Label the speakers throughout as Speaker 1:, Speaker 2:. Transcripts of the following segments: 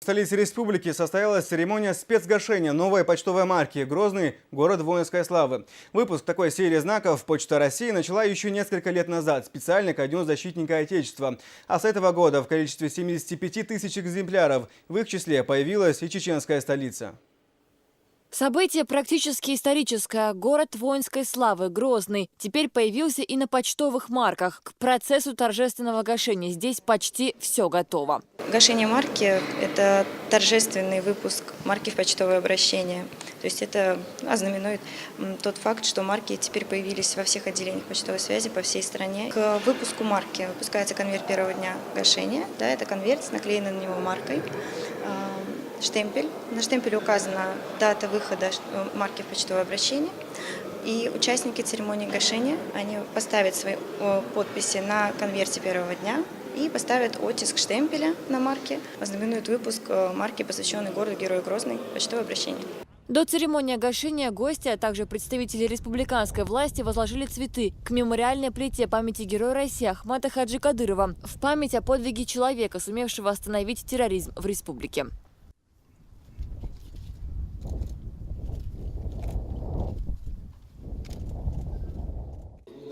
Speaker 1: В столице республики состоялась церемония спецгашения новой почтовой марки «Грозный. Город воинской славы». Выпуск такой серии знаков Почта России начала еще несколько лет назад специально ко Дню защитника Отечества. А с этого года в количестве 75 тысяч экземпляров в их числе появилась и чеченская столица.
Speaker 2: Событие практически историческое. Город воинской славы, Грозный, теперь появился и на почтовых марках. К процессу торжественного гашения здесь почти все готово.
Speaker 3: Гашение марки – это торжественный выпуск марки в почтовое обращение. То есть это ознаменует тот факт, что марки теперь появились во всех отделениях почтовой связи по всей стране. К выпуску марки выпускается конверт первого дня гашения. Да, это конверт с наклеенной на него маркой. Штемпель. На штемпеле указана дата выхода марки в почтовое обращение. И участники церемонии гашения, они поставят свои подписи на конверте первого дня и поставят оттиск штемпеля на марке, ознаменует выпуск марки, посвященный городу-герою Грозный, почтовое обращение.
Speaker 2: До церемонии гашения гости, а также представители республиканской власти возложили цветы к мемориальной плите памяти Героя России Ахмата Хаджи Кадырова в память о подвиге человека, сумевшего остановить терроризм в республике.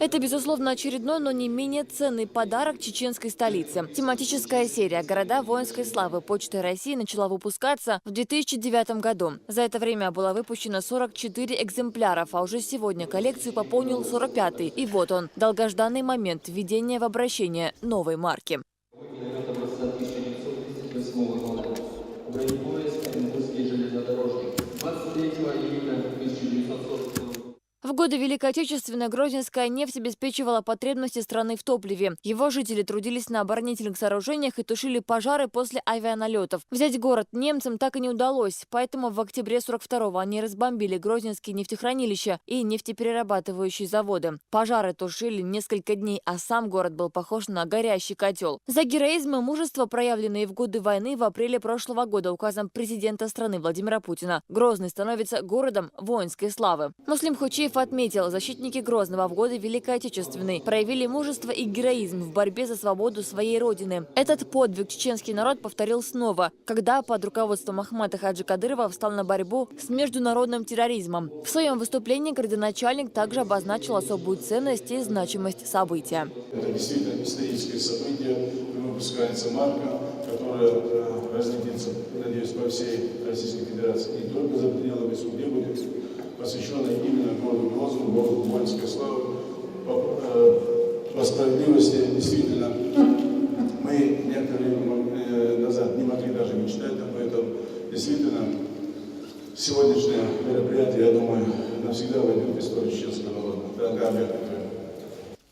Speaker 2: Это, безусловно, очередной, но не менее ценный подарок чеченской столице. Тематическая серия «Города воинской славы» Почты России начала выпускаться в 2009 году. За это время было выпущено 44 экземпляров, а уже сегодня коллекцию пополнил 45-й. И вот он, долгожданный момент введения в обращение новой марки. В годы Великой Отечественной Грозненская нефть обеспечивала потребности страны в топливе. Его жители трудились на оборонительных сооружениях и тушили пожары после авианалетов. Взять город немцам так и не удалось, поэтому в октябре 42-го они разбомбили грозненские нефтехранилища и нефтеперерабатывающие заводы. Пожары тушили несколько дней, а сам город был похож на горящий котел. За героизм и мужество, проявленные в годы войны, в апреле прошлого года указом президента страны Владимира Путина Грозный становится городом воинской славы. Муслим Хучиев отметил, защитники Грозного в годы Великой Отечественной проявили мужество и героизм в борьбе за свободу своей родины. Этот подвиг чеченский народ повторил снова, когда под руководством Ахмата Хаджи Кадырова встал на борьбу с международным терроризмом. В своем выступлении градоначальник также обозначил особую ценность и значимость события.
Speaker 4: Это действительно историческое событие. Выпускается марка, которая разлетится, надеюсь, по всей Российской Федерации, не только за пределами республики, будет посвященная именно городу Грозному, городу воинской славы. По справедливости, действительно, мы некоторые назад не могли даже мечтать об этом. Действительно, сегодняшнее мероприятие, я думаю, навсегда войдет в историю чеченского народа.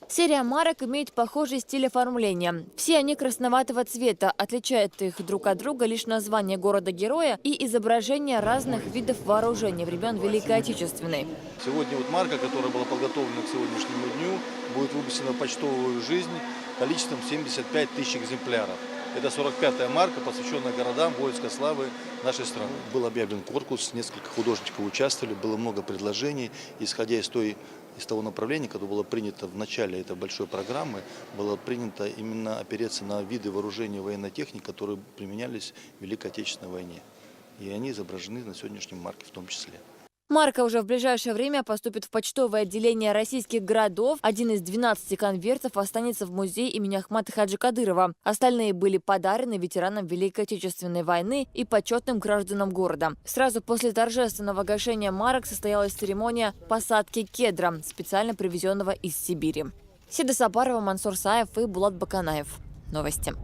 Speaker 2: Серия марок имеет похожий стиль оформления. Все они красноватого цвета, отличает их друг от друга лишь название города-героя и изображение разных видов вооружений времен Великой Отечественной.
Speaker 5: Сегодня вот марка, которая была подготовлена к сегодняшнему дню, будет выпущена в почтовую жизнь количеством 75 тысяч экземпляров. Это 45-я марка, посвященная городам воинской славы нашей страны. Был объявлен конкурс, несколько художников участвовали, было много предложений. Исходя из того направления, которое было принято в начале этой большой программы, было принято именно опереться на виды вооружений и военной техники, которые применялись в Великой Отечественной войне. И они изображены на сегодняшнем марке в том числе.
Speaker 2: Марка уже в ближайшее время поступит в почтовое отделение российских городов. Один из 12 конвертов останется в музее имени Ахмата Хаджи Кадырова. Остальные были подарены ветеранам Великой Отечественной войны и почетным гражданам города. Сразу после торжественного гашения марок состоялась церемония посадки кедра, специально привезенного из Сибири. Седа Сапарова, Мансур Саев и Булат Баканаев. Новости.